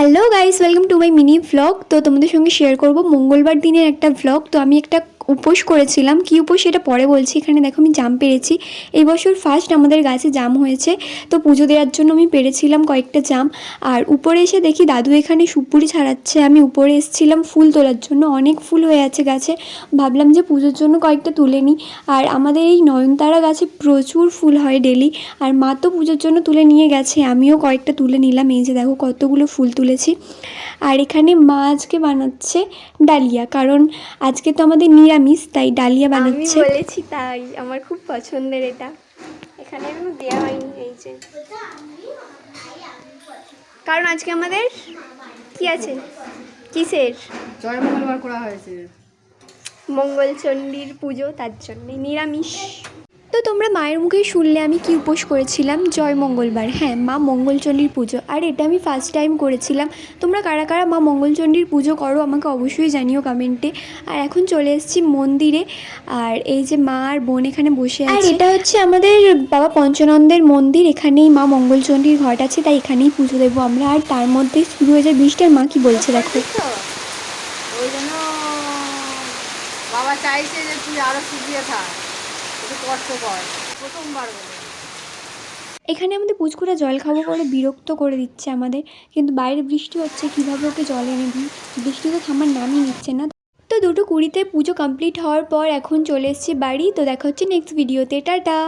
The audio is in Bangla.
Hello guys, welcome to my mini vlog. তো তোমাদের সঙ্গে শেয়ার করব মঙ্গলবার দিনের একটা ভ্লগ। তো আমি একটা উপোস করেছিলাম, কি উপোস সেটা পরে বলছি। এখানে দেখো আমি জাম পেরেছি, এই বছর ফার্স্ট আমাদের গাছে জাম হয়েছে। তো পুজো দেওয়ার জন্য আমি পেরেছিলাম কয়েকটা জাম। আর উপরে এসে দেখি দাদু এখানে সুপুরি ছাড়াচ্ছে। আমি উপরে এসেছিলাম ফুল তোলার জন্য, অনেক ফুল হয়ে আছে গাছে। ভাবলাম যে পুজোর জন্য কয়েকটা তুলে নিই। আর আমাদের এই নয়নতারা গাছে প্রচুর ফুল হয় ডেলি, আর মা তো পুজোর জন্য তুলে নিয়ে গেছে, আমিও কয়েকটা তুলে নিলাম। এই যে দেখো কতগুলো ফুল তুলেছি। আর এখানে মা আজকে বানাচ্ছে ডালিয়া, কারণ আজকে তো আমাদের নিরামিষ, তাই ডালিয়া বানাচ্ছে। আমি বলেছি তাই, আমার খুব পছন্দের এটা। এখানে এখনো দেওয়া হয়নি, এই যে, কারণ আজকে আমাদের কি আছে, কিসের জয় মঙ্গলবার করা হয়েছে, মঙ্গলচণ্ডীর পুজো, তার জন্য নিরামিষ। তো তোমরা মায়ের মুখেই শুনলে আমি কি উপোস করেছিলাম, জয় মঙ্গলবার। হ্যাঁ, মা মঙ্গলচণ্ডীর পুজো, আর এটা আমি ফার্স্ট টাইম করেছিলাম। তোমরা কারা কারা মা মঙ্গলচণ্ডীর পুজো করো আমাকে অবশ্যই জানিও কমেন্টে। আর এখন চলে এসেছি মন্দিরে, আর এই যে মা আর বোন এখানে বসে আছে। আর এটা হচ্ছে আমাদের বাবা পঞ্চানন্দের মন্দির, এখানেই মা মঙ্গলচণ্ডীর ঘট আছে, তাই এখানেই পুজো দেবো আমরা। আর তার মধ্যে শুরু হয়ে যায় বৃষ্টি, আর মা কি বলছে দেখো। ওই জন্য বাবা চাইছে যে তুই আরো শিখিয়ে থাক, একটু কষ্ট কর, প্রথমবার বলে। এখানে আমাদের পুচকুরা জল খাবো করে বিরক্ত করে দিচ্ছে আমাদের, কিন্তু বাইরে বৃষ্টি হচ্ছে, কীভাবে ওকে জল এনে দিই, বৃষ্টি তো থামার নামই নিচ্ছে না। তো 2:20 পুজো কমপ্লিট হওয়ার পর এখন চলে এসেছি বাড়ি। তো দেখা হচ্ছে নেক্সট ভিডিওতে, টাটা।